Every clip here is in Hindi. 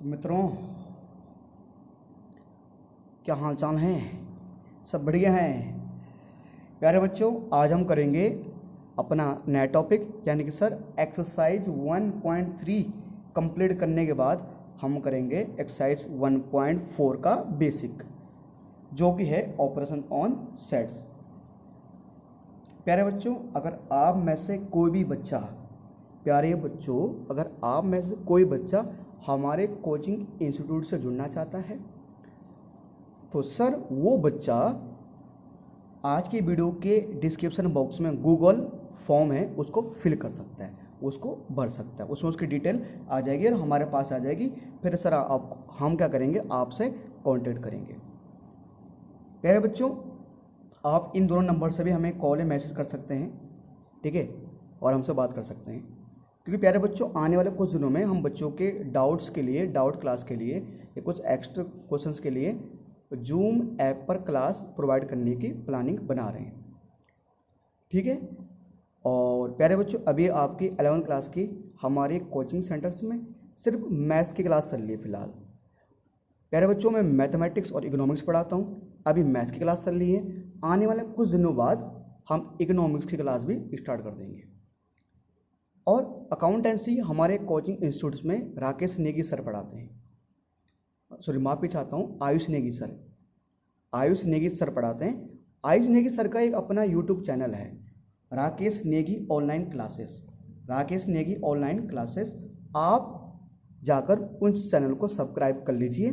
मित्रों, क्या हाल चाल हैं? सब बढ़िया हैं? प्यारे बच्चों, आज हम करेंगे अपना नया टॉपिक, यानी कि सर एक्सरसाइज 1.3 कंप्लीट करने के बाद हम करेंगे एक्सरसाइज 1.4 का बेसिक, जो कि है ऑपरेशन ऑन सेट्स। प्यारे बच्चों, अगर आप में से कोई भी बच्चा हमारे कोचिंग इंस्टीट्यूट से जुड़ना चाहता है तो सर वो बच्चा आज की वीडियो के डिस्क्रिप्शन बॉक्स में गूगल फॉर्म है, उसको फिल कर सकता है, उसको भर सकता है, उसमें उसकी डिटेल आ जाएगी और हमारे पास आ जाएगी। फिर सर हम क्या करेंगे, आपसे कांटेक्ट करेंगे। प्यारे बच्चों, आप इन दोनों नंबर से भी हमें कॉल या मैसेज कर सकते हैं, ठीक है, और हमसे बात कर सकते हैं। क्योंकि प्यारे बच्चों, आने वाले कुछ दिनों में हम बच्चों के डाउट्स के लिए, डाउट क्लास के लिए या कुछ एक्स्ट्रा क्वेश्चंस के लिए जूम ऐप पर क्लास प्रोवाइड करने की प्लानिंग बना रहे हैं, ठीक है। और प्यारे बच्चों, अभी आपकी 11th क्लास की हमारे कोचिंग सेंटर्स में सिर्फ मैथ्स की क्लास चल रही है फिलहाल। प्यारे बच्चों, मैं मैथमेटिक्स और इकोनॉमिक्स पढ़ाता हूँ, अभी मैथ्स की क्लास चल रही है। आने वाले कुछ दिनों बाद हम इकोनॉमिक्स की क्लास भी स्टार्ट कर देंगे। और अकाउंटेंसी हमारे कोचिंग इंस्टीट्यूट्स में राकेश नेगी सर पढ़ाते हैं, सॉरी माफ़ी चाहता हूँ, आयुष नेगी सर पढ़ाते हैं। आयुष नेगी सर का एक अपना यूट्यूब चैनल है, राकेश नेगी ऑनलाइन क्लासेस। आप जाकर उस चैनल को सब्सक्राइब कर लीजिए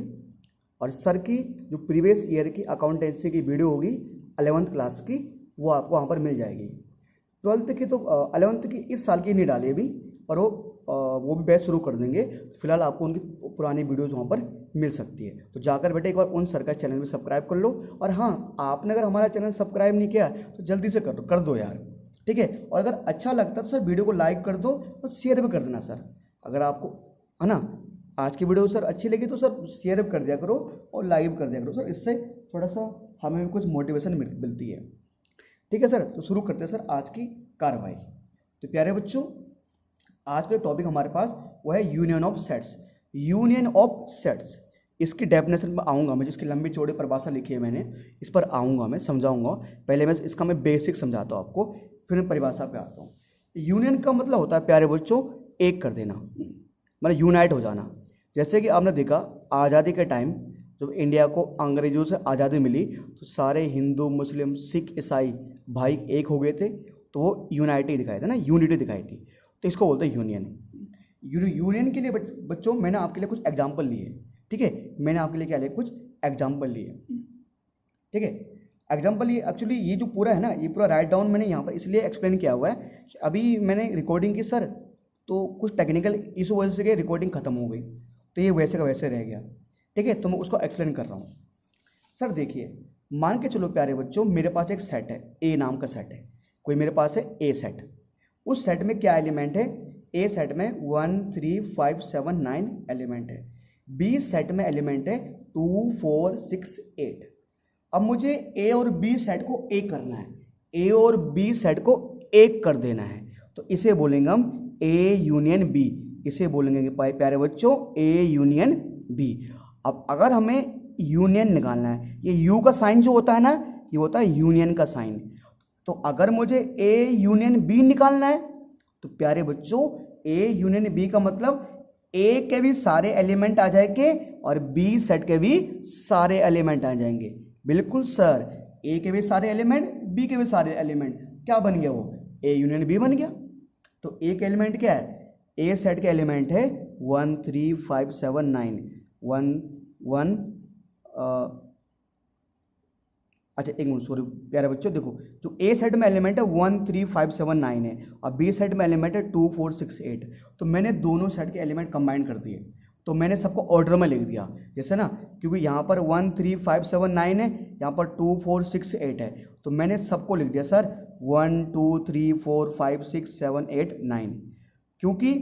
और सर की जो प्रीवियस ईयर की अकाउंटेंसी की वीडियो होगी 11th क्लास की, वो आपको वहाँ पर मिल जाएगी। 12th की तो 11th की इस साल की नहीं डाली अभी, पर वो भी बैच शुरू कर देंगे। फिलहाल आपको उनकी पुरानी वीडियोज़ वहाँ पर मिल सकती है। तो जाकर बेटे एक बार उन सर का चैनल भी सब्सक्राइब कर लो। और हाँ, आपने अगर हमारा चैनल सब्सक्राइब नहीं किया तो जल्दी से कर दो यार, ठीक है। और अगर अच्छा लगता है तो सर वीडियो को लाइक कर दो और शेयर भी कर देना सर, अगर आपको, है ना, आज की वीडियो सर अच्छी लगी तो सर शेयर भी कर दिया करो और लाइक भी कर दिया करो सर, इससे थोड़ा सा हमें भी कुछ मोटिवेशन मिलती है, ठीक है सर। तो शुरू करते हैं सर आज की कार्रवाई। तो प्यारे बच्चों, आज का टॉपिक हमारे पास वो है यूनियन ऑफ सेट्स। इसकी डेफिनेशन में आऊँगा मैं, जिसकी लंबी चौड़ी परिभाषा लिखी है मैंने, इस पर आऊँगा, मैं समझाऊँगा। पहले मैं इसका बेसिक समझाता हूँ आपको, फिर मैं परिभाषा पे आता हूँ। यूनियन का मतलब होता है प्यारे बच्चों एक कर देना, मतलब यूनाइट हो जाना। जैसे कि आपने देखा आज़ादी के टाइम जब इंडिया को अंग्रेजों से आज़ादी मिली तो सारे हिंदू, मुस्लिम, सिख, ईसाई भाई एक हो गए थे, तो वो यूनिटी दिखाई थी। तो इसको बोलते हैं यूनियन। यूनियन के लिए बच्चों मैंने आपके लिए कुछ एग्जाम्पल लिए, ठीक है, मैंने आपके लिए क्या लिए, कुछ एग्जाम्पल लिए, ठीक है। एग्जाम्पल ये एक्चुअली ये जो पूरा है ना, ये पूरा राइट डाउन मैंने यहाँ पर इसलिए एक्सप्लेन किया हुआ है कि अभी मैंने रिकॉर्डिंग की सर, तो कुछ टेक्निकल इशू वजह से रिकॉर्डिंग खत्म हो गई, तो ये वैसे का वैसे रह गया, ठीक है। तो मैं उसको एक्सप्लेन कर रहा हूँ। सर देखिए, मान के चलो प्यारे बच्चों, मेरे पास एक सेट है, ए नाम का सेट है, कोई मेरे पास है ए सेट। उस सेट में क्या एलिमेंट है, ए सेट में 1 3 5 7 9 एलिमेंट है, बी सेट में एलिमेंट है 2 4 6 8। अब मुझे ए और बी सेट को एक करना है, ए और बी सेट को एक कर देना है, तो इसे बोलेंगे हम ए यूनियन बी, इसे बोलेंगे प्यारे बच्चों ए यूनियन बी। अब अगर हमें यूनियन निकालना है, ये यू का साइन जो होता है ना, ये होता है यूनियन का साइन। तो अगर मुझे ए यूनियन बी निकालना है तो प्यारे बच्चों ए यूनियन बी का मतलब ए के भी सारे एलिमेंट आ जाएंगे और बी सेट के भी सारे एलिमेंट आ जाएंगे। बिल्कुल सर, ए के भी सारे एलिमेंट, बी के भी सारे एलिमेंट, क्या बन गया वो, ए यूनियन बी बन गया। तो ए का एलिमेंट क्या है, ए सेट के एलिमेंट है 1 3 5 7 9 1 1 अच्छा एक मिनट, सॉरी प्यारे बच्चों, देखो जो ए सेट में एलिमेंट है 1 3 5 7 9 है और बी सेट में एलिमेंट है 2 4 6 8। तो मैंने दोनों सेट के एलिमेंट कंबाइन कर दिए, तो मैंने सबको ऑर्डर में लिख दिया, जैसे ना, क्योंकि यहाँ पर 1 3 5 7 9 है, यहाँ पर 2 4 6 8 है, तो मैंने सबको लिख दिया सर 1 2 3 4 5 6 7 8 9। क्योंकि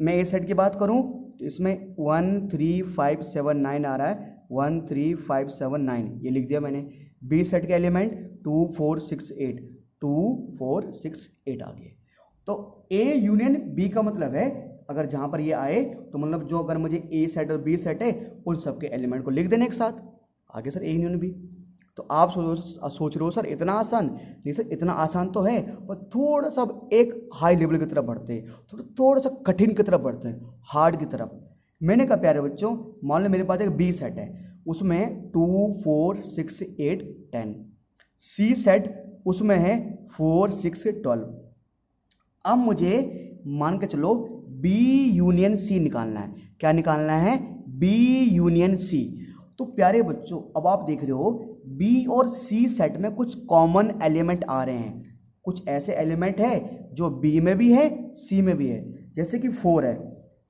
मैं ए सेट की बात करूँ तो इसमें 1 3 5 7 9 आ रहा है, 1 3 5 7 9 ये लिख दिया मैंने। बी सेट के एलिमेंट 2 4 6 8 2 4 6 8 आ गए। तो ए यूनियन बी का मतलब है अगर जहाँ पर ये आए तो मतलब जो अगर मुझे ए सेट और बी सेट है उन सबके एलिमेंट को लिख देना एक साथ, आगे सर ए यूनियन बी। तो आप सोच रहे हो सर इतना आसान, नहीं सर इतना आसान तो है, पर थोड़ा सा एक हाई लेवल की तरफ बढ़ते हैं, थोड़ा सा कठिन की तरफ बढ़ते हैं, हार्ड की तरफ। मैंने कहा प्यारे बच्चों, मान लो मेरे पास एक बी सेट है, उसमें 2 4 6 8 10, सी सेट उसमें है 4 6 12। अब मुझे मान के चलो बी यूनियन सी निकालना है। क्या निकालना है? B union C. तो प्यारे बच्चों अब आप देख रहे हो बी और सी सेट में कुछ कॉमन एलिमेंट आ रहे हैं, कुछ ऐसे एलिमेंट है जो बी में भी है सी में भी है। जैसे कि 4 है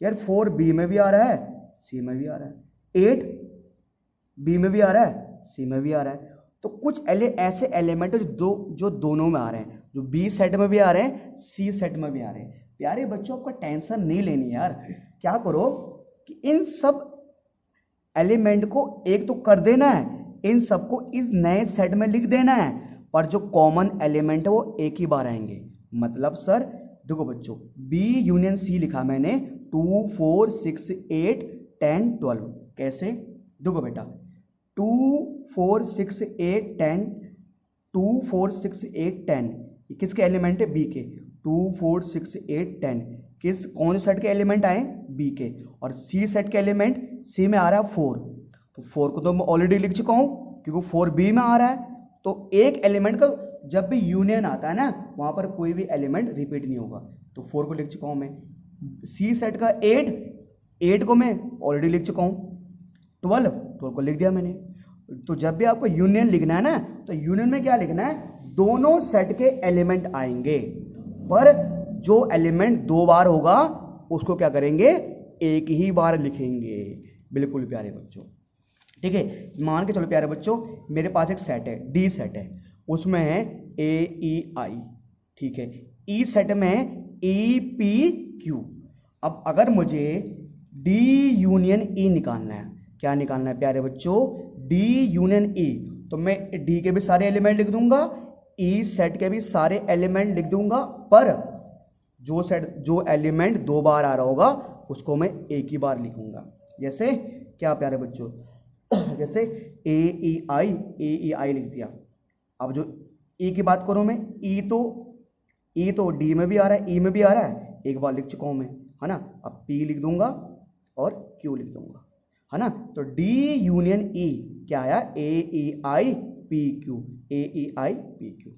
यार, 4 बी में भी आ रहा है सी में भी आ रहा है, 8 बी में भी आ रहा है सी में भी आ रहा है। तो कुछ ऐसे एलिमेंट है जो दोनों में आ रहे हैं, जो बी सेट में भी आ रहे हैं सी सेट में भी आ रहे हैं। प्यारे बच्चों आपका टेंशन नहीं लेनी यार, क्या करो कि इन सब एलिमेंट को एक तो कर देना है, इन सबको इस नए सेट में लिख देना है, पर जो कॉमन एलिमेंट है वो एक ही बार आएंगे। मतलब सर देखो बच्चों, बी यूनियन सी लिखा मैंने 2 4 6 8 10 12। कैसे? देखो बेटा 2 4 6 8 10, 2 4 6 8 10 ये किसके एलिमेंट है? बी के। 2 4 6 8 10 कौन से सेट के एलिमेंट आए? बी के। और सी सेट के एलिमेंट सी में आ रहा है 4, तो 4 को तो मैं ऑलरेडी लिख चुका हूं क्योंकि 4 बी में आ रहा है। तो एक एलिमेंट का जब भी यूनियन आता है ना, वहां पर कोई भी एलिमेंट रिपीट नहीं होगा, तो 4 को लिख चुका हूं मैं। सी सेट का 8 को मैं ऑलरेडी लिख चुका हूं। 12 को लिख दिया मैंने। तो जब भी आपको यूनियन लिखना है ना, तो यूनियन में क्या लिखना है? दोनों सेट के एलिमेंट आएंगे, पर जो एलिमेंट 2 बार होगा उसको क्या करेंगे? एक ही बार लिखेंगे। बिल्कुल प्यारे बच्चों, ठीक है। मान के चलो प्यारे बच्चों, मेरे पास एक सेट है, डी सेट है, उसमें है ए ई आई, ठीक है। ई सेट में है ई पी क्यू। अब अगर मुझे डी यूनियन ई निकालना है, क्या निकालना है प्यारे बच्चों? डी यूनियन ई। तो मैं डी के भी सारे एलिमेंट लिख दूंगा, ई सेट के भी सारे एलिमेंट लिख दूंगा, पर जो एलिमेंट 2 बार आ रहा होगा उसको मैं एक ही बार लिखूंगा। जैसे क्या प्यारे बच्चों? जैसे ए ई आई लिख दिया। अब जो ई की बात करूं मैं, ई तो डी में भी आ रहा है ई में भी आ रहा है, एक बार लिख चुका हूं मैं, है ना। अब पी लिख दूंगा और क्यू लिख दूंगा, है ना। तो डी यूनियन ई क्या आया? A E I P Q, A E I P Q,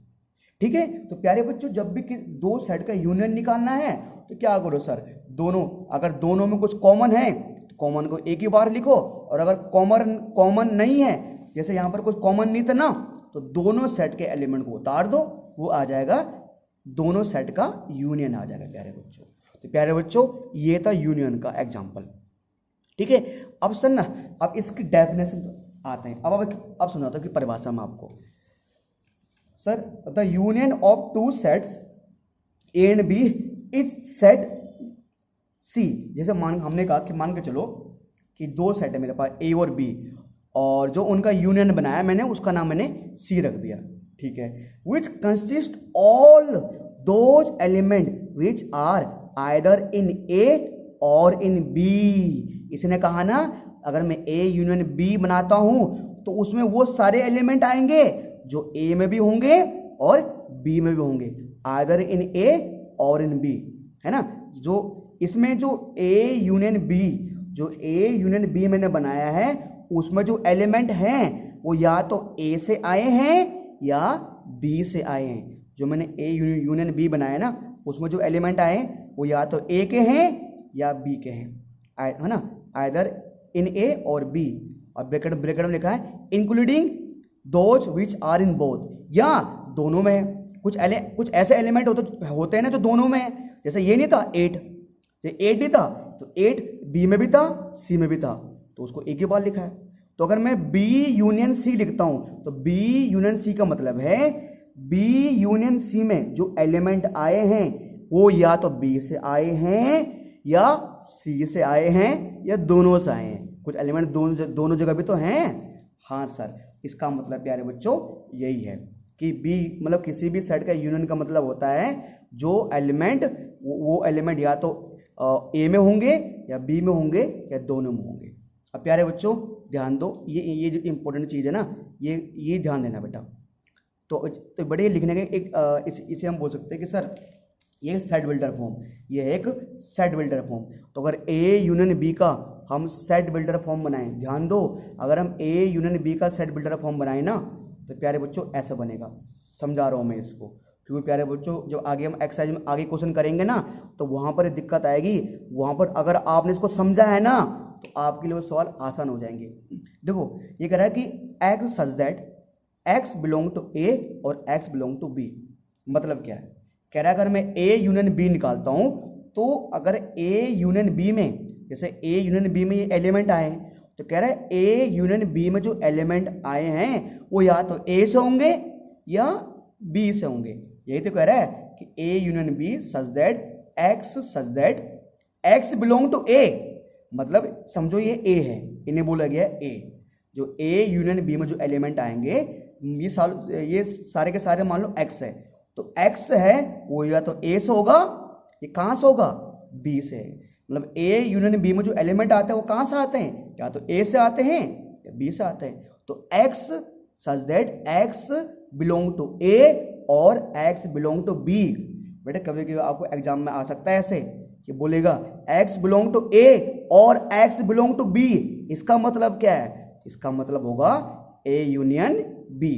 ठीक है। तो प्यारे बच्चों जब भी दो सेट का यूनियन निकालना है तो क्या करो सर, अगर दोनों में कुछ कॉमन है तो कॉमन को एक ही बार लिखो, और अगर कॉमन नहीं है, जैसे यहां पर कुछ कॉमन नहीं था ना, तो दोनों सेट के एलिमेंट को उतार दो, वो आ जाएगा, दोनों सेट का यूनियन आ जाएगा प्यारे बच्चों। तो प्यारे बच्चों ये था यूनियन का एग्जाम्पल, ठीक है। अब सर ना, अब इसकी डेफिनेशन आते हैं। अब सुनाता हूं कि परिभाषा में आपको। Sir the union of two sets A and B is set C. जैसे हमने कहा कि मान के चलो कि 2 सेट है मेरे पास ए और बी, और जो उनका यूनियन बनाया मैंने उसका नाम मैंने सी रख दिया, ठीक है। Which consist all those element which are either in A और इन बी। इसने कहा ना, अगर मैं ए यूनियन बी बनाता हूं तो उसमें वो सारे एलिमेंट आएंगे जो ए में भी होंगे और बी में भी होंगे, आइदर इन ए और इन बी, है ना। जो इसमें जो ए यूनियन बी मैंने बनाया है, उसमें जो एलिमेंट हैं वो या तो ए से आए हैं या बी से आए हैं। जो मैंने ए यूनियन बी बनाया ना, उसमें जो एलिमेंट आए वो या तो ए के हैं या बी के हैं, है ना, आइदर इन ए और बी। और ब्रैकेट में लिखा है including those which are in both, या दोनों में है। कुछ ऐसे एलिमेंट होते हैं ना जो दोनों में है। जैसे ये नहीं था 8 नहीं था, तो 8 बी में भी था सी में भी था, तो उसको एक ही बार लिखा है। तो अगर मैं बी यूनियन सी लिखता हूं तो बी यूनियन सी का मतलब है बी यूनियन सी में जो एलिमेंट आए हैं वो या तो बी से आए हैं या सी से आए हैं या दोनों से आए हैं। कुछ एलिमेंट दोनों जगह भी तो हैं। हाँ सर, इसका मतलब प्यारे बच्चों यही है कि बी मतलब किसी भी सेट का यूनियन का मतलब होता है जो एलिमेंट वो एलिमेंट या तो ए में होंगे या बी में होंगे या दोनों में होंगे। अब प्यारे बच्चों ध्यान दो, ये जो इंपॉर्टेंट चीज़ है ना, ये ध्यान देना बेटा। तो बड़े लिखने के एक इसे हम बोल सकते हैं कि सर ये सेट बिल्डर फॉर्म, ये है एक सेट बिल्डर फॉर्म। तो अगर ए यूनियन बी का हम सेट बिल्डर फॉर्म बनाएं, ध्यान दो, अगर हम ए यूनियन बी का सेट बिल्डर फॉर्म बनाएं ना, तो प्यारे बच्चों ऐसा बनेगा। समझा रहा हूँ मैं इसको, क्योंकि प्यारे बच्चों जब आगे हम एक्सरसाइज में आगे क्वेश्चन करेंगे ना, तो वहाँ पर दिक्कत आएगी। वहाँ पर अगर आपने इसको समझा है ना, तो आपके लिए वो सवाल आसान हो जाएंगे। देखो ये कह रहा है कि X such that X belong to A और एक्स बिलोंग टू बी। मतलब क्या है, कह रहा है अगर मैं ए यूनियन बी निकालता हूं, तो अगर ए यूनियन बी में, जैसे ए यूनियन बी में ये एलिमेंट आए हैं, तो कह रहा है ए यूनियन बी में जो एलिमेंट आए हैं वो या तो ए से होंगे या बी से होंगे। यही तो कह रहा है कि A union B such that X belong to A. मतलब समझो ये ए है, इन्हें बोला गया ए। जो ए यूनियन बी में जो एलिमेंट आएंगे ये सारे के सारे मान लो एक्स है, तो x है वो या तो a से होगा, ये कहां से होगा, b से। मतलब a यूनियन b में जो एलिमेंट आते हैं वो कहां से आते हैं, या तो a से आते हैं या b से आते हैं। तो x such that x belong to a और x बिलोंग टू b। बेटे कभी कभी आपको एग्जाम में आ सकता है ऐसे कि बोलेगा x बिलोंग टू a और x बिलोंग टू b। इसका मतलब क्या है, इसका मतलब होगा a यूनियन b।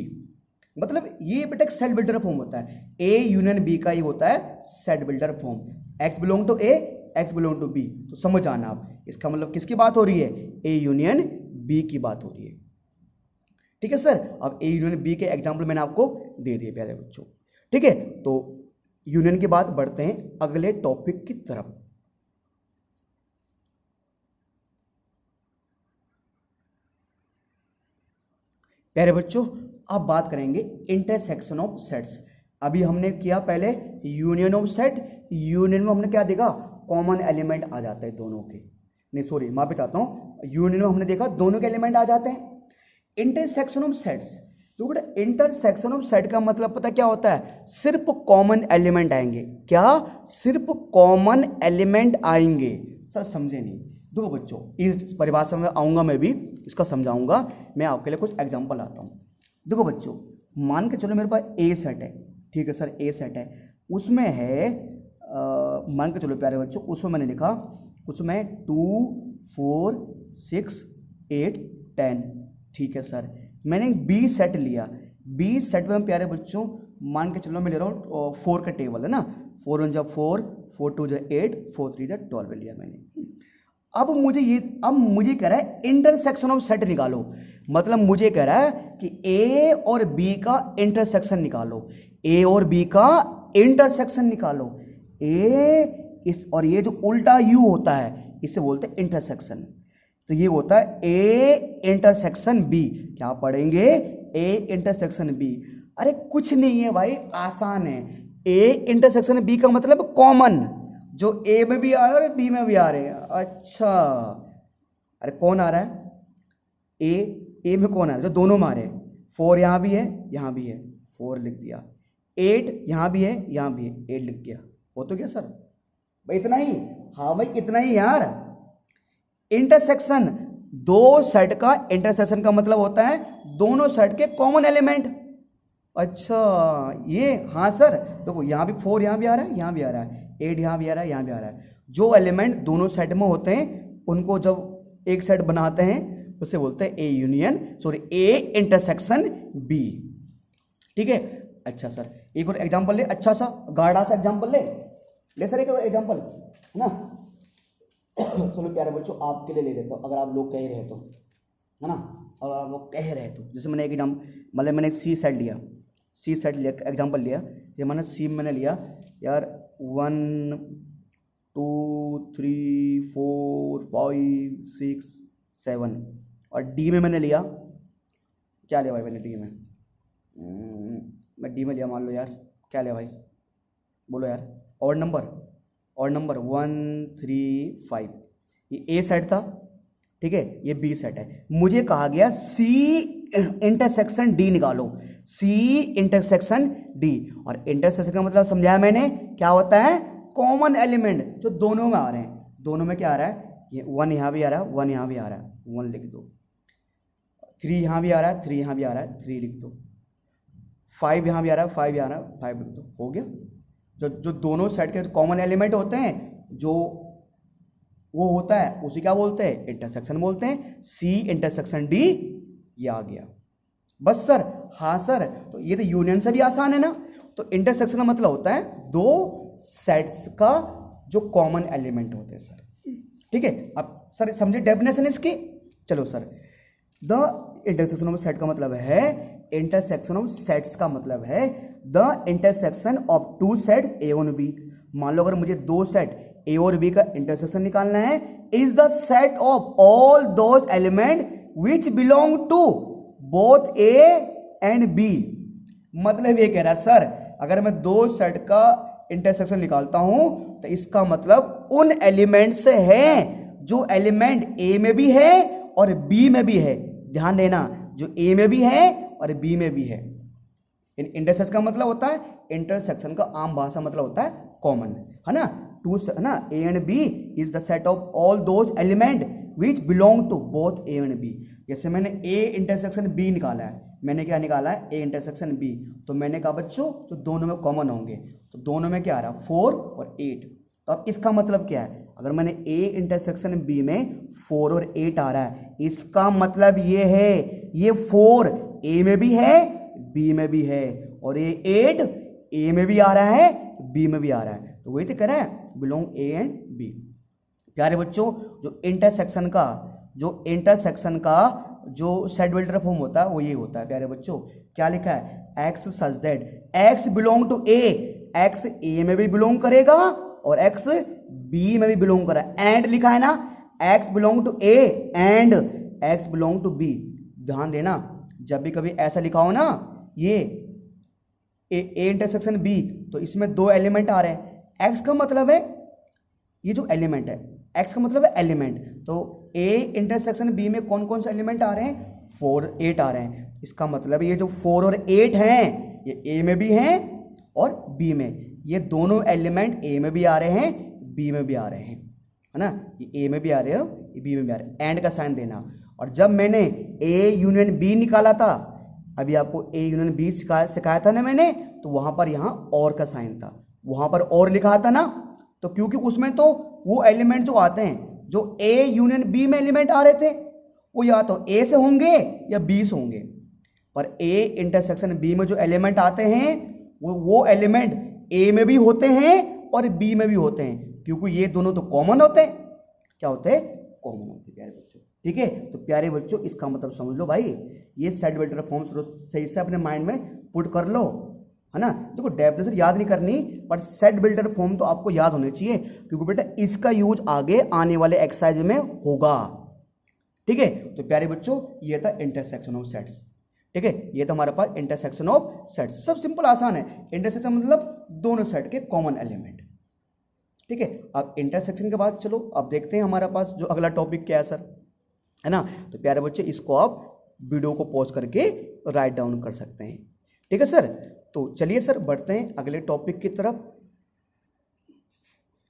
मतलब ये बेटा एक सेट बिल्डर फॉर्म होता है, ए यूनियन बी का ही होता है set builder form. X belong to A, X belong to B. तो समझ आना आप, इसका मतलब किसकी बात हो रही है, ए यूनियन बी की बात हो रही है। ठीक है सर। अब ए यूनियन बी के एग्जाम्पल मैंने आपको दे दिए प्यारे बच्चों। ठीक है, तो यूनियन के बाद बढ़ते हैं अगले टॉपिक की तरफ। प्यारे बच्चों अब बात करेंगे इंटरसेक्शन ऑफ सेट्स। अभी हमने किया पहले यूनियन ऑफ सेट, यूनियन में हमने क्या देखा, कॉमन एलिमेंट आ जाते हैं दोनों के, नहीं सॉरी माफी चाहता हूं, यूनियन में हमने देखा दोनों के एलिमेंट आ जाते हैं। इंटरसेक्शन ऑफ सेट्स, तो बेटा इंटरसेक्शन ऑफ सेट का मतलब पता क्या होता है, सिर्फ कॉमन एलिमेंट आएंगे। क्या, सिर्फ कॉमन एलिमेंट आएंगे। सर समझे नहीं, दो बच्चों इस परिभाषा में आऊंगा, मैं भी इसका समझाऊंगा। मैं आपके लिए कुछ एग्जांपल आता हूं। देखो बच्चों मान के चलो मेरे पास ए सेट है, ठीक है सर, ए सेट है, उसमें है मान के चलो प्यारे बच्चों, उसमें मैंने लिखा उसमें 2 4 6 8 10। ठीक है सर, मैंने बी सेट लिया, बी सेट में प्यारे बच्चों मान के चलो मैं ले रहा हूँ 4 का टेबल है ना, 4 1 4 4 2 8 4 3 12 लिया मैंने। अब मुझे कह रहा है इंटरसेक्शन ऑफ सेट निकालो। मतलब मुझे कह रहा है कि ए और बी का इंटरसेक्शन निकालो, ए और बी का इंटरसेक्शन निकालो। और ये जो उल्टा यू होता है इसे बोलते हैं इंटरसेक्शन। तो ये होता है ए इंटरसेक्शन बी। क्या पढ़ेंगे, ए इंटरसेक्शन बी। अरे कुछ नहीं है भाई, आसान है। ए इंटरसेक्शन बी का मतलब कॉमन, जो ए में भी आ रहा है और बी में भी आ रहे हैं। अच्छा, अरे कौन आ रहा है, ए में कौन आ रहा है, जो दोनों में आ रहे हैं। 4 यहां भी है, यहां भी है, 4 लिख दिया। 8 यहां भी है, यहां भी है, 8 लिख दिया। हो तो क्या सर भाई, इतना ही, हाँ भाई इतना ही यार। इंटरसेक्शन, दो सेट का इंटरसेक्शन का मतलब होता है दोनों सेट के कॉमन एलिमेंट। अच्छा ये, हाँ सर देखो यहाँ भी 4 यहाँ भी आ रहा है, यहाँ भी आ रहा है, 8 यहाँ भी आ रहा है, यहाँ भी आ रहा है। जो एलिमेंट दोनों सेट में होते हैं उनको जब एक सेट बनाते हैं उसे बोलते हैं A union, sorry A intersection B. ठीक है, अच्छा सर एक और एग्जांपल ले, अच्छा सा गाढ़ा सा एग्जांपल ले सर, एक और एग्जांपल है ना। चलो प्यारे बच्चों आपके लिए ले लेता हूँ, अगर आप लोग कह रहे तो, है ना, अगर आप लोग कह रहे तो। जैसे मैंने एक एग्जाम्पल, मतलब मैंने सी सेट लिया, एग्जांपल लिया, जैसे मैंने सी मैंने लिया यार 1 2 3 4 5 6 7, और डी में मैंने लिया, क्या लिया भाई मैंने डी में, मैं डी में लिया, मान लो यार क्या लिया भाई, बोलो यार, और नंबर 1 3 5। ये ए सेट था, ठीक है, ये बी सेट है। मुझे कहा गया सी इंटरसेक्शन डी निकालो, सी इंटरसेक्शन डी। और इंटरसेक्शन का मतलब समझाया मैंने, क्या होता है, कॉमन एलिमेंट जो दोनों में आ रहे हैं। दोनों में क्या आ रहा है, ये 1 यहाँ भी आ रहा है, 1 यहाँ भी आ रहा है, 1 लिख दो। 3 यहाँ भी आ रहा है, 3 यहाँ भी आ रहा है, 3 लिख दो। 5 यहाँ भी आ रहा है, 5 यहाँ आ रहा है, 5 लिख दो। हो गया। जो दोनों सेट के कॉमन एलिमेंट होते हैं, जो वो होता है उसी क्या बोलते हैं, इंटरसेक्शन बोलते हैं। सी इंटरसेक्शन डी, ये आ गया। बस सर, हाँ सर, तो ये तो यूनियन से भी आसान है ना। तो इंटरसेक्शन का मतलब होता है दो सेट्स का जो कॉमन एलिमेंट होते हैं सर। ठीक है, अब सर समझे डेफिनेशन इसकी। चलो sir, the intersection of set का मतलब है, इंटरसेक्शन ऑफ सेट्स का मतलब है the intersection of two set A और बी। मान लो अगर मुझे दो सेट ए और बी का इंटरसेक्शन निकालना है, is the set of all those element which belong to both A and B. मतलब ये कह रहा है सर, अगर मैं दो सेट का इंटरसेक्शन निकालता हूं तो इसका मतलब उन एलिमेंट से है जो एलिमेंट ए में भी है और बी में भी है। ध्यान देना, जो ए में भी है और बी में भी है। इंटरसेक्शन का मतलब होता है, इंटरसेक्शन का आम भाषा मतलब होता है कॉमन, है ना। टू है ना, A and B is the set of all those element which belong to both A and B. जैसे मैंने ए इंटरसेक्शन बी निकाला है, मैंने क्या निकाला है, ए इंटरसेक्शन बी, तो मैंने कहा बच्चों तो दोनों में कॉमन होंगे, तो दोनों में क्या आ रहा है, 4 और 8। तो अब इसका मतलब क्या है, अगर मैंने ए इंटरसेक्शन बी में 4 और 8 आ रहा है, इसका मतलब ये है ये 4 ए में भी है बी में भी है, और ये 8 ए में भी आ रहा है बी में भी आ रहा है। तो वही तो कह रहा है, बिलोंग ए एंड बी। प्यारे बच्चों, जो इंटरसेक्शन का जो सेट बिल्डर फॉर्म होता है वो ये होता है। प्यारे बच्चों, क्या लिखा है, X such that X belong to A, X A में भी बिलोंग करेगा और एक्स बी में भी बिलोंग कर रहा है। एंड लिखा है ना, X belong to A and X belong to B. ध्यान देना, जब भी कभी ऐसा लिखा हो ना, ये ए इंटरसेक्शन बी, तो इसमें दो एलिमेंट आ रहे हैं। एक्स का मतलब है ये जो एलिमेंट है, एक्स का मतलब है एलिमेंट, तो ए इंटरसेक्शन बी में कौन कौन से एलिमेंट आ रहे हैं, 4 8 आ रहे हैं। इसका मतलब ये जो 4 और 8 हैं, ये ए में भी हैं और बी में। ये दोनों एलिमेंट ए में भी आ रहे हैं बी में भी आ रहे हैं, है ना। ये ए में भी आ रहे हैं, ये बी में भी आ रहे हैं। एंड का साइन देना। और जब मैंने ए यूनियन बी निकाला था, अभी आपको ए यूनियन बी सिखाया था ना मैंने, तो वहां पर यहाँ और का साइन था, वहां पर और लिखा था ना। तो क्योंकि उसमें तो वो एलिमेंट जो आते हैं, जो ए यूनियन बी में एलिमेंट आ रहे थे, वो या तो ए से होंगे या बी से होंगे। पर ए इंटरसेक्शन बी में जो एलिमेंट आते हैं, वो एलिमेंट ए में भी होते हैं और बी में भी होते हैं, क्योंकि ये दोनों तो कॉमन होते हैं। क्या होते हैं, कॉमन होते हैं प्यारे बच्चों। ठीक है, तो प्यारे बच्चों इसका मतलब समझ लो भाई, ये सेट बिल्डर फॉर्म सही से अपने माइंड में पुट कर लो, है ना। देखो डेफिनेशन याद नहीं करनी, पर सेट बिल्डर फॉर्म तो आपको याद होने चाहिए, क्योंकि बेटा इसका यूज आगे आने वाले एक्सरसाइज में होगा। ठीक है, तो प्यारे बच्चों ये था इंटरसेक्शन ऑफ सेट्स। ठीक है, ये तो हमारे पास इंटरसेक्शन ऑफ सेट्स, सब सिंपल आसान है। इंटरसेक्शन मतलब दोनों सेट के कॉमन एलिमेंट। ठीक है, अब इंटरसेक्शन के बाद चलो अब देखते हैं हमारे पास जो अगला टॉपिक क्या है सर, है ना। तो प्यारे बच्चे इसको आप वीडियो को पॉज करके राइट डाउन कर सकते हैं। ठीक है सर, तो चलिए सर बढ़ते हैं अगले टॉपिक की तरफ।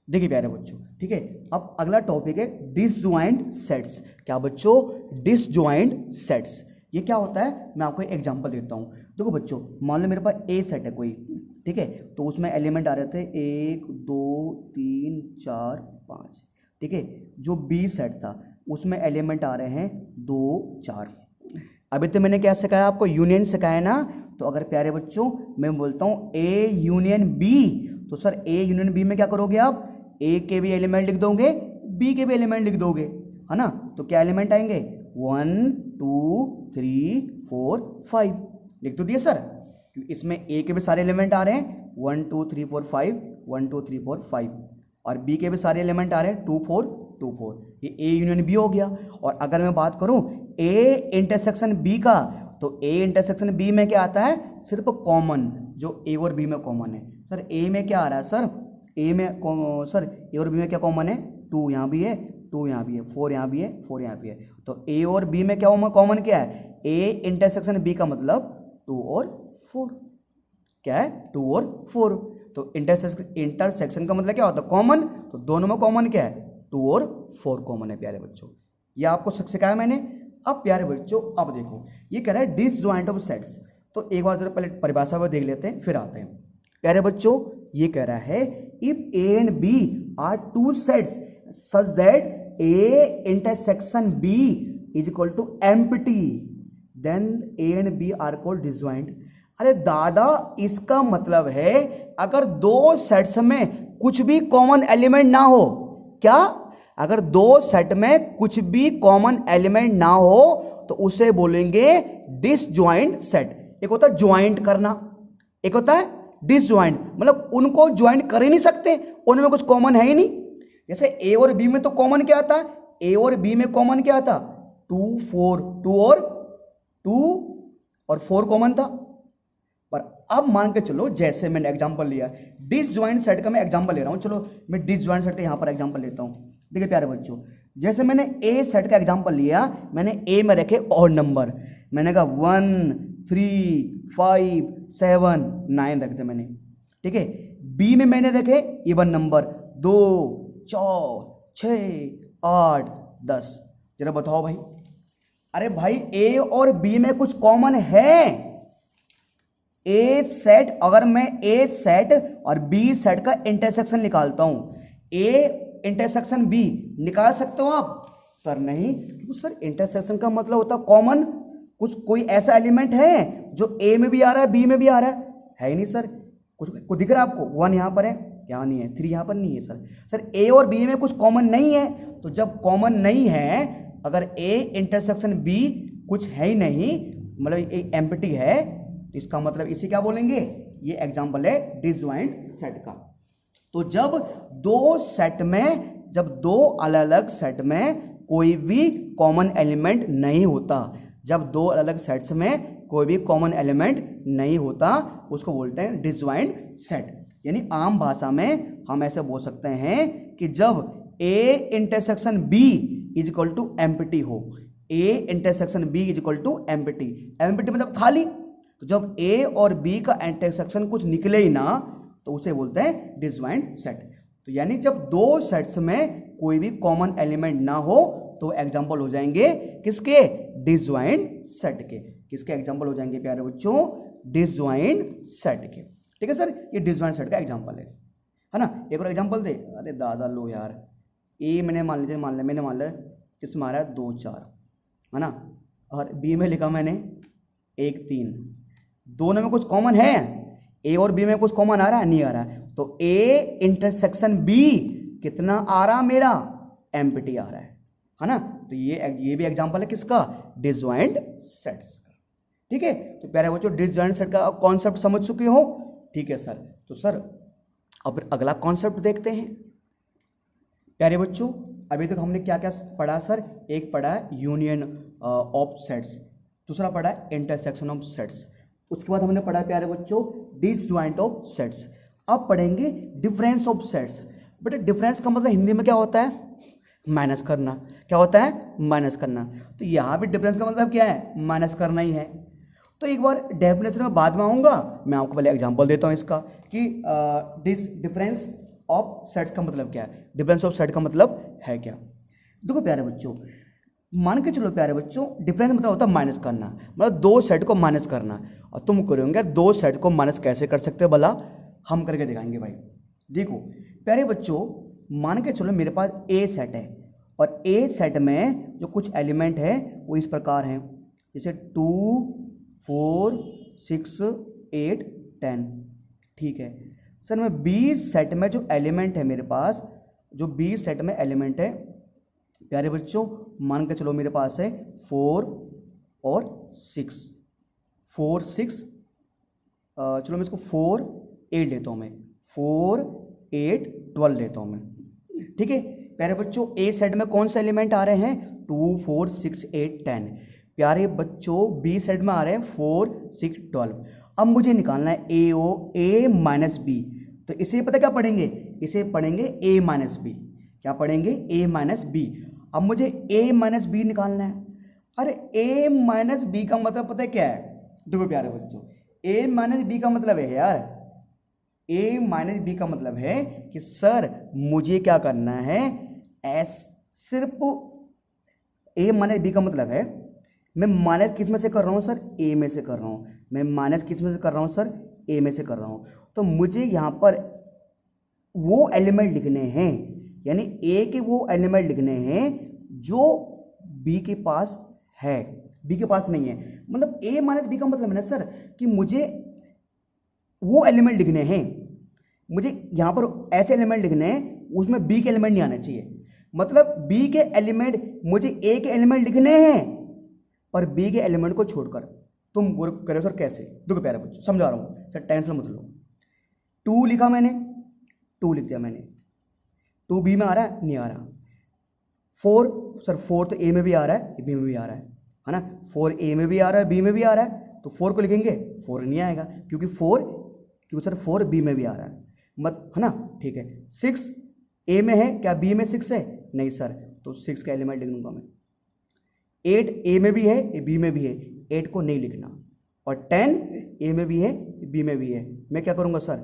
देखिए प्यारे बच्चों, ठीक है, अब अगला टॉपिक है डिसजॉइंट सेट्स। क्या बच्चों, डिसजॉइंट सेट्स। ये क्या होता है, मैं आपको एक एग्जांपल देता हूँ। देखो बच्चों, मान लो मेरे पास ए सेट है कोई, ठीक है, तो उसमें एलिमेंट आ रहे थे 1 2 3 4 5। ठीक है, जो बी सेट था उसमें एलिमेंट आ रहे हैं 2 4। अभी तो मैंने क्या सिखाया आपको, यूनियन सिखाया ना। तो अगर प्यारे बच्चों मैं बोलता हूँ ए यूनियन बी, तो सर ए यूनियन बी में क्या करोगे आप, ए के भी एलिमेंट लिख दोगे, बी के भी एलिमेंट लिख दोगे, है ना। तो क्या एलिमेंट आएंगे, 1 2 3 4 5 लिख तो दिए सर। इसमें ए के भी सारे एलिमेंट आ रहे हैं 1 2 3 4 5 1 2 3 4 5, और बी के भी सारे एलिमेंट आ रहे हैं 2 4 2 4। ये ए यूनियन बी हो गया। और अगर मैं बात करूं ए इंटरसेक्शन बी का, तो ए इंटरसेक्शन बी में क्या आता है, सिर्फ कॉमन, जो ए और बी में कॉमन है। सर ए में क्या आ रहा है सर, ए में सर ए और बी में क्या कॉमन है, 2 यहाँ भी है 2 यहाँ भी है, 4 यहाँ भी है 4 यहाँ भी है। तो ए और बी में क्या कॉमन क्या है, ए इंटरसेक्शन बी का मतलब 2 और 4। क्या है, 2 और 4। तो इंटरसेक्शन का मतलब क्या होता है? कॉमन। तो दोनों में कॉमन क्या है? 2 और 4 कॉमन है प्यारे बच्चों। ये आपको सिखाया मैंने। अब प्यारे बच्चों अब देखो, ये कह रहा है डिसजॉइंट ऑफ सेट्स। तो एक बार जरा पहले परिभाषा में देख लेते हैं, फिर आते हैं। प्यारे बच्चों ये कह रहा है if A and B are two sets such that A intersection B is equal to empty then A and B are called disjoint. अरे दादा, इसका मतलब है अगर दो सेट्स में कुछ भी कॉमन एलिमेंट ना हो, क्या? अगर दो सेट में कुछ भी कॉमन एलिमेंट ना हो तो उसे बोलेंगे डिसजॉइंट सेट। एक होता है ज्वाइंट करना, एक होता है डिसजॉइंट, मतलब उनको ज्वाइंट कर ही नहीं सकते, उनमें कुछ कॉमन है ही नहीं। जैसे ए और बी में तो कॉमन क्या आता है? ए और बी में कॉमन क्या आता? 2 4, 2 और 4 कॉमन था। पर अब मान के चलो, जैसे मैंने एग्जांपल लिया डिसजॉइंट सेट का, मैं एग्जांपल ले रहा हूं। चलो मैं डिसजॉइंट सेट का यहां पर एग्जांपल लेता हूं। देखिए प्यारे बच्चों, जैसे मैंने ए सेट का एग्जांपल लिया, मैंने ए में रखे ऑड नंबर, मैंने कहा 1 3 5 7 9 रख दे मैंने, ठीक है। बी में मैंने रखे इवन नंबर 2 4 6 8 10। जरा बताओ भाई, अरे भाई ए और बी में कुछ कॉमन है? ए सेट, अगर मैं ए सेट और बी सेट का इंटरसेक्शन निकालता हूं, ए इंटरसेक्शन बी निकाल सकते हो आप? सर नहीं, क्योंकि सर इंटरसेक्शन का मतलब होता है कॉमन। कुछ कोई ऐसा एलिमेंट है जो ए में भी आ रहा है बी में भी आ रहा है ही नहीं सर। कुछ दिख रहा है आपको? 1 यहां पर है, यहाँ नहीं है, 3 यहां पर नहीं है सर। सर ए और बी में कुछ कॉमन नहीं है, तो जब कॉमन नहीं है, अगर ए इंटरसेक्शन बी कुछ है ही नहीं, मतलब एक एम्प्टी है, तो इसका मतलब इसे क्या बोलेंगे? ये एग्जांपल है डिसजॉइंट सेट का। तो जब दो अलग अलग सेट में कोई भी कॉमन एलिमेंट नहीं होता, जब दो अलग अलग सेट्स में कोई भी कॉमन एलिमेंट नहीं होता, उसको बोलते हैं डिसजॉइंट सेट। यानी आम भाषा में हम ऐसे बोल सकते हैं कि जब A intersection B is equal to empty हो, A intersection B is equal to empty, empty मतलब खाली। तो जब ए और बी का इंटरसेक्शन कुछ निकले ही ना, तो उसे बोलते हैं डिसजॉइंट सेट। तो यानी जब दो सेट्स में कोई भी कॉमन एलिमेंट ना हो, तो एग्जांपल हो जाएंगे किसके? डिसजॉइंट सेट के। किसके एग्जांपल हो जाएंगे प्यारे बच्चों? डिसजॉइंट सेट के। ठीक है सर, ये डिसजॉइंट सेट का एग्जांपल है ना। एक और एग्जांपल दे? अरे दादा लो यार, ए मैंने मान लिया किस मारा है 2 4, है ना, और बी में लिखा मैंने 1 3। दोनों में कुछ कॉमन है? ए और बी में कुछ कॉमन आ रहा है? नहीं आ रहा है। तो ए इंटरसेक्शन बी कितना आ रहा मेरा? एम्प्टी आ रहा है ना। तो ये भी एग्जांपल है किसका? डिसजॉइंट सेट्स का। ठीक है, तो प्यारे बच्चों डिसजॉइंट सेट का कॉन्सेप्ट समझ चुके हो? ठीक है सर। तो सर अब अगला कॉन्सेप्ट देखते हैं। प्यारे बच्चों अभी तक हमने क्या क्या पढ़ा सर? एक पढ़ा है यूनियन ऑफ सेट्स, दूसरा पढ़ा है इंटरसेक्शन ऑफ सेट्स, उसके बाद हमने पढ़ा प्यारे बच्चों डिसजॉइंट ऑफ सेट्स। अब पढ़ेंगे डिफरेंस ऑफ सेट्स। बेटा डिफरेंस का मतलब हिंदी में क्या होता है? माइनस करना। क्या होता है? माइनस करना। तो यहाँ भी डिफरेंस का मतलब क्या है? माइनस करना ही है। तो एक बार डेफिनेशन में बाद में आऊँगा, मैं आपको पहले एग्जांपल देता हूँ इसका कि डिफरेंस ऑफ सेट्स का मतलब क्या है, डिफरेंस ऑफ सेट का मतलब है क्या। देखो प्यारे बच्चों, मान के चलो प्यारे बच्चों, डिफरेंस मतलब होता है माइनस करना, मतलब दो सेट को माइनस करना। और तुम करोगे दो सेट को माइनस कैसे कर सकते हो भला? हम करके दिखाएंगे भाई। देखो प्यारे बच्चों, मान के चलो मेरे पास ए सेट है, और ए सेट में जो कुछ एलिमेंट है वो इस प्रकार हैं, जैसे 2 4 6 8 10। ठीक है सर, मैं बी सेट में जो एलिमेंट है मेरे पास, जो बी सेट में एलिमेंट है प्यारे बच्चों, मान के चलो मेरे पास है 4 और 6, 4 6, चलो मैं इसको 4 8 लेता हूँ, मैं 4 8 12 लेता हूँ मैं। ठीक है प्यारे बच्चों, ए सेट में कौन से एलिमेंट आ रहे हैं? 2 4 6 8 10। प्यारे बच्चों बी सेट में आ रहे हैं 4 6 12। अब मुझे निकालना है ए माइनस बी। तो इसे पता क्या पढ़ेंगे? इसे पढ़ेंगे ए माइनस बी। क्या पढ़ेंगे? A minus B. अब मुझे ए माइनस बी निकालना है। अरे ए माइनस बी का मतलब पता है क्या है? देखो प्यारे बच्चों, ए माइनस बी का मतलब है यार, ए माइनस बी का मतलब है कि सर मुझे क्या करना है, सिर्फ ए माइनस बी का मतलब है मैं माइनस किस में से कर रहा हूँ सर, ए में से कर रहा हूँ। मैं माइनस किस में से कर रहा हूँ सर, ए में से कर रहा हूँ। तो मुझे यहाँ पर वो एलिमेंट लिखने हैं, यानी ए के वो एलिमेंट लिखने हैं जो बी के पास है, बी के पास नहीं है। मतलब ए माइनस बी का मतलब है ना सर कि मुझे वो एलिमेंट लिखने हैं, मुझे यहाँ पर ऐसे एलिमेंट लिखने हैं उसमें बी के एलिमेंट नहीं आना चाहिए। मतलब बी के एलिमेंट, मुझे ए के एलिमेंट लिखने हैं पर बी के एलिमेंट को छोड़कर। तुम कह रहे हो सर कैसे? देखो प्यारे बच्चों समझा रहा हूँ सर, टेंशन मत लो। 2 लिखा मैंने, 2 लिख दिया मैंने, 2 बी में आ रहा है, नहीं आ रहा। 4 सर 4 तो ए में भी आ रहा है, बी में भी आ रहा है ना। 4 ए में भी आ रहा है, बी में भी आ रहा है, तो 4 को लिखेंगे, 4 नहीं आएगा क्योंकि सर 4 बी में भी आ रहा है, मत है ना। ठीक है, 6 ए में है, क्या बी में 6 है? नहीं सर, तो 6 का एलिमेंट लिख दूंगा मैं। 8 ए में भी है, बी में भी है, 8 को नहीं लिखना। और 10 ए में भी है, बी में भी है, मैं क्या करूंगा सर,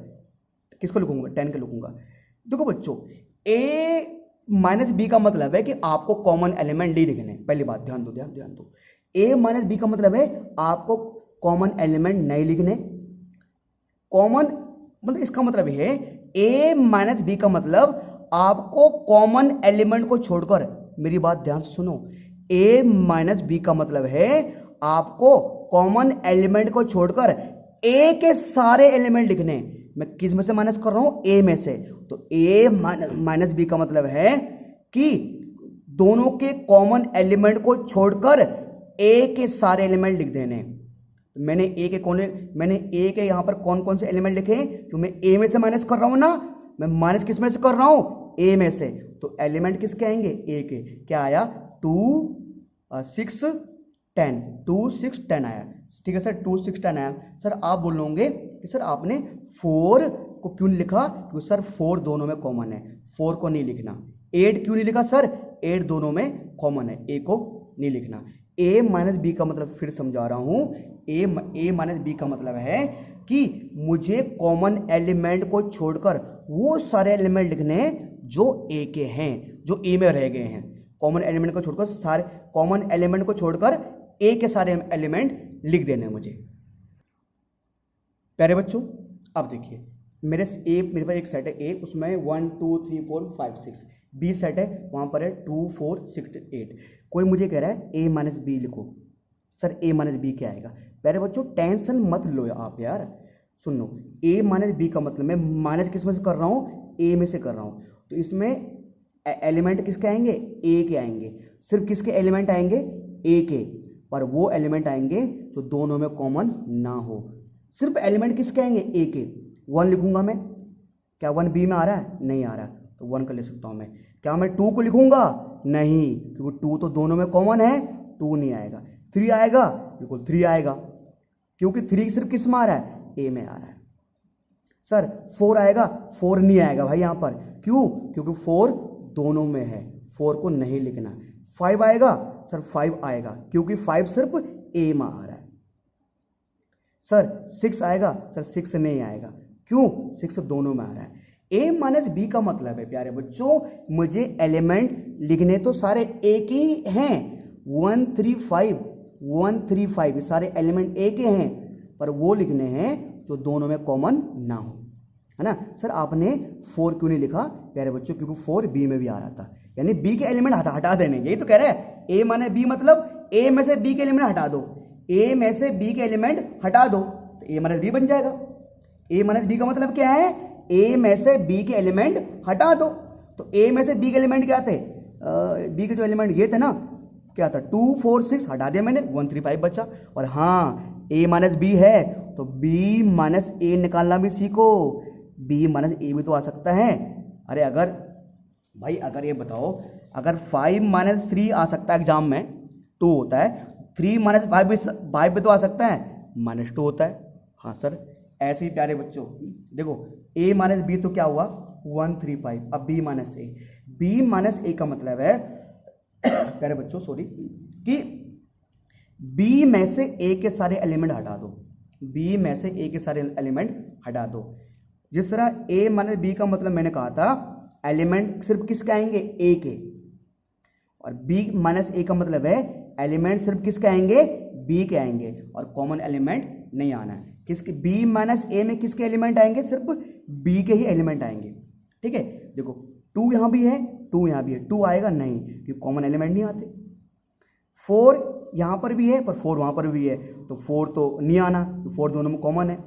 किसको लिखूंगा? 10 को लिखूंगा। देखो बच्चों, ए माइनस बी का मतलब है कि आपको कॉमन एलिमेंट नहीं लिखने। पहली बात ध्यान दो, ध्यान दो। ए माइनस बी का मतलब है आपको कॉमन एलिमेंट नहीं लिखने। कॉमन मतलब इसका मतलब है ए माइनस बी का मतलब आपको कॉमन एलिमेंट को छोड़कर, मेरी बात ध्यान से सुनो, ए माइनस बी का मतलब है आपको कॉमन एलिमेंट को छोड़कर ए के सारे एलिमेंट लिखने। मैं किस में से माइनस कर रहा हूं? ए में से। तो ए माइनस बी का मतलब है कि दोनों के कॉमन एलिमेंट को छोड़कर ए के सारे एलिमेंट लिख देने। तो मैंने ए के यहां पर कौन कौन से एलिमेंट लिखे? क्यों मैं ए में से माइनस कर रहा हूं ना, मैं माइनस किस में से कर रहा हूं? ए में से। तो एलिमेंट किसके आएंगे? ए के। क्या आया? 2 6 10, 2 6 10 आया। ठीक है सर, 2 6 10 आया। सर आप बोलोगे कि सर आपने 4 को क्यों नहीं लिखा? क्योंकि सर 4 दोनों में कॉमन है, 4 को नहीं लिखना। 8 क्यों नहीं लिखा सर? 8 दोनों में कॉमन है, ए को नहीं लिखना। ए माइनस बी का मतलब फिर समझा रहा हूं, ए माइनस बी का मतलब है कि मुझे कॉमन एलिमेंट को छोड़कर वो सारे एलिमेंट लिखने जो ए के हैं, जो ए में रह गए हैं। कॉमन एलिमेंट को छोड़कर सारे, कॉमन एलिमेंट को छोड़कर ए के सारे एलिमेंट लिख देने मुझे। प्यारे बच्चों अब देखिए, मेरे पास एक सेट है ए, उसमें 1 2 3 4 5 6। बी सेट है, वहां पर है 2 4 6 8। कोई मुझे कह रहा है ए माइनस बी लिखो। सर ए माइनस बी क्या आएगा? प्यारे बच्चों टेंशन मत लो आप यार, सुन लो। ए माइनस बी का मतलब मैं माइनस किस में से कर रहा हूं? ए में से कर रहा हूं। तो इसमें एलिमेंट किसके आएंगे? ए के आएंगे। सिर्फ किसके एलिमेंट आएंगे? ए के। पर वो एलिमेंट आएंगे जो दोनों में कॉमन ना हो। सिर्फ एलिमेंट किसके आएंगे? ए के। 1 लिखूंगा मैं, क्या 1 बी में आ रहा है? नहीं आ रहा, तो 1 का ले सकता हूं मैं। क्या मैं 2 को लिखूंगा? नहीं, क्योंकि 2 तो दोनों में कॉमन है, 2 नहीं आएगा। 3 आएगा? बिल्कुल 3 आएगा, क्योंकि 3 सिर्फ किस में आ रहा है? ए में आ रहा है। सर 4 आएगा? 4 नहीं आएगा भाई यहां पर। क्यों? क्योंकि 4 दोनों में है, 4 को नहीं लिखना। 5 आएगा? सर 5 आएगा, क्योंकि 5 सिर्फ ए में आ रहा है। सर 6 आएगा? सर 6 नहीं आएगा, क्यों? 6 दोनों में आ रहा है। ए माइनस बी का मतलब है प्यारे बच्चों, मुझे एलिमेंट लिखने तो सारे एक ही हैं, 1 3 5 ये सारे एलिमेंट एक ही हैं, पर वो लिखने हैं जो दोनों में कॉमन ना हो, है ना। सर आपने 4 क्यों नहीं लिखा प्यारे बच्चों? क्योंकि 4 बी में भी आ रहा था, यानी बी के एलिमेंट हटा देने, यही तो कह रहा है। ए माने बी मतलब ए में से बी के एलिमेंट हटा दो, ए में से बी के एलिमेंट हटा दो तो ए माइनस बी बन जाएगा। ए माइनस बी का मतलब क्या है? ए में से बी के एलिमेंट हटा दो। तो ए में से बी के एलिमेंट क्या थे? बी के जो एलिमेंट ये थे ना, क्या था? 2 4 6 हटा दिया मैंने, 1 3 5 बचा। और हाँ, ए माइनस बी है तो बी माइनस ए निकालना भी सीखो। बी माइनस ए भी तो आ सकता है। अरे अगर भाई, अगर ये बताओ, अगर 5 माइनस 3 आ सकता है एग्जाम में, 2 होता है, 3 माइनस 5 भी तो आ सकता है, -2 होता है। हाँ सर, ऐसे ही प्यारे बच्चों देखो, a माइनस बी तो क्या हुआ? 1 3 5। अब b माइनस ए, बी माइनस ए का मतलब है प्यारे बच्चों सॉरी, कि b में से a के सारे एलिमेंट हटा दो, b में से a के सारे एलिमेंट हटा दो। जिस तरह ए माइनस बी का मतलब मैंने कहा था एलिमेंट सिर्फ किसके आएंगे, ए के, और बी माइनस ए का मतलब है एलिमेंट सिर्फ किसके आएंगे, बी के आएंगे, और कॉमन एलिमेंट नहीं आना है। किसके, बी माइनस ए में किसके एलिमेंट आएंगे, सिर्फ बी के ही एलिमेंट आएंगे। ठीक है, देखो 2 यहाँ भी है, 2 यहाँ भी है, 2 आएगा नहीं क्योंकि कॉमन एलिमेंट नहीं आते। 4 यहाँ पर भी है पर 4 वहाँ पर भी है, तो 4 तो नहीं आना, तो 4 दोनों में कॉमन है।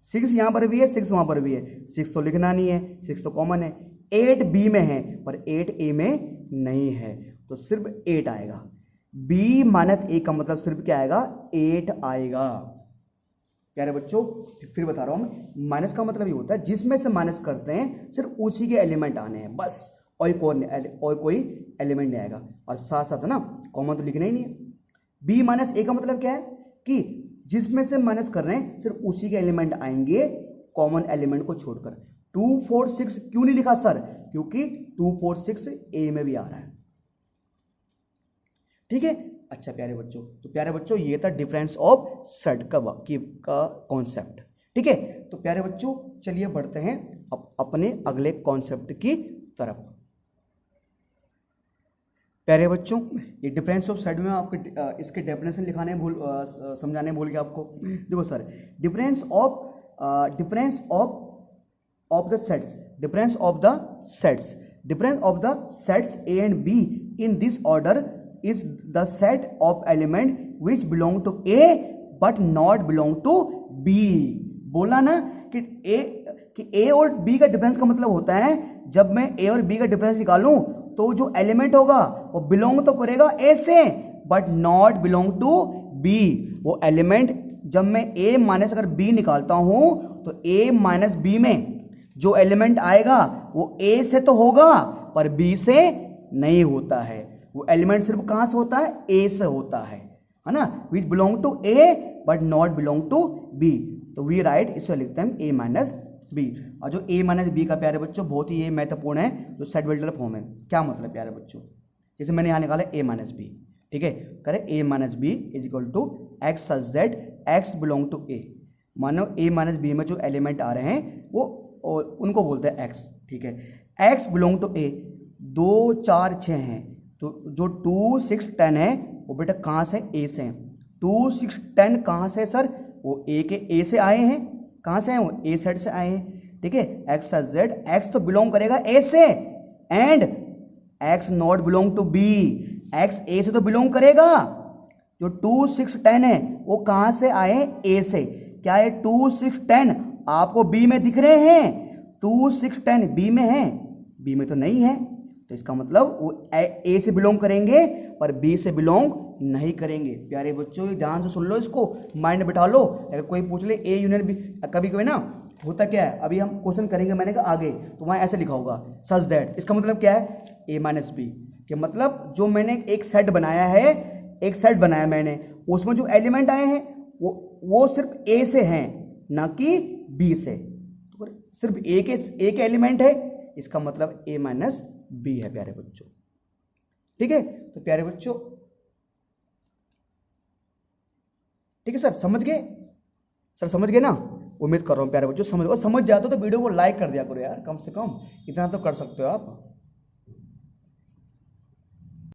6 यहाँ पर भी है, 6 वहाँ पर भी है, 6 तो लिखना नहीं है, 6 तो कॉमन है। 8 बी में है पर 8 ए में नहीं है, तो सिर्फ 8 आएगा। b माइनस ए का मतलब सिर्फ क्या आएगा, 8 आएगा। प्यारे बच्चों फिर बता रहा हूं मैं, माइनस का मतलब ये होता है जिसमें से माइनस करते हैं सिर्फ उसी के एलिमेंट आने हैं बस, और कोई एलिमेंट नहीं आएगा। और साथ साथ ना कॉमन तो लिखना ही नहीं है। b माइनस ए का मतलब क्या है कि जिसमें से माइनस कर रहे हैं सिर्फ उसी के एलिमेंट आएंगे, कॉमन एलिमेंट को छोड़कर। 2 4 6 क्यों नहीं लिखा सर, क्योंकि 2 4 6 ए में भी आ रहा है। ठीक है, अच्छा प्यारे बच्चों, तो प्यारे बच्चों ये था डिफरेंस ऑफ सेट का कॉन्सेप्ट। ठीक है, तो प्यारे बच्चों चलिए बढ़ते हैं अपने अगले कॉन्सेप्ट की तरफ। प्यारे बच्चों ये डिफरेंस ऑफ सेट में आपके इसके डेफिनेशन लिखाने समझाने भूल गया आपको। देखो sir, difference of the sets, difference of the sets A and be in this order is the set of element which belong to A but not belong to B। बोला ना कि A और B का डिफरेंस का मतलब होता है जब मैं A और B का डिफरेंस निकालूं तो जो एलिमेंट होगा वो बिलोंग तो करेगा A से but not belong to B। वो एलिमेंट जब मैं A माइनस अगर B निकालता हूं तो A माइनस B में जो एलिमेंट आएगा वो A से तो होगा पर B से नहीं होता है। वो एलिमेंट सिर्फ कहां से होता है, ए से होता है ना, which belong to A but not belong to B. तो वी राइट, इसको लिखते हैं ए माइनस बी। और जो ए माइनस बी का प्यारे बच्चों बहुत ही ये महत्वपूर्ण है, जो सेट वेक्टर फॉर्म है। क्या मतलब प्यारे बच्चों, जैसे मैंने यहां निकाला ए माइनस बी, ठीक है, करें A minus B is equal to X such that X belong to A. मानो ए माइनस बी में जो एलिमेंट आ रहे हैं वो उनको बोलते हैं एक्स। ठीक है, एक्स बिलोंग टू ए, 2 4 6 हैं, तो जो 2 6 10 है वो बेटा कहाँ से, ए से। 2 6 10 कहाँ से सर, वो ए से आए हैं। कहाँ से आए, वो ए सेट से आए हैं। ठीक है, एक्स जेड, एक्स तो बिलोंग करेगा ए से and X not belong to B, X A से तो बिलोंग करेगा। जो 2 6 10 है वो कहाँ से आए, ए से। क्या है 2 6 10 आपको बी में दिख रहे हैं, 2 6 10 बी में है, बी में तो नहीं है, तो इसका मतलब वो ए से बिलोंग करेंगे पर बी से बिलोंग नहीं करेंगे। प्यारे बच्चों ध्यान से सुन लो, इसको माइंड बिठा लो। अगर कोई पूछ ले ए यूनियन बी, कभी कभी ना होता क्या है, अभी हम क्वेश्चन करेंगे मैंने कहा आगे, तो वहां ऐसे लिखा होगा सच दैट, इसका मतलब क्या है ए माइनस बी के मतलब जो मैंने एक सेट बनाया है, एक सेट बनाया मैंने, उसमें जो एलिमेंट आए हैं वो सिर्फ ए से हैं ना कि बी से। तो सिर्फ ए के एलिमेंट है, इसका मतलब ए माइनस बी है प्यारे बच्चों। ठीक है, तो प्यारे बच्चों ठीक है सर, समझ गए, सर समझ गए ना, उम्मीद कर रहा हूं प्यारे बच्चों समझ जाते हो तो वीडियो को लाइक कर दिया करो यार, कम से कम इतना तो कर सकते हो आप।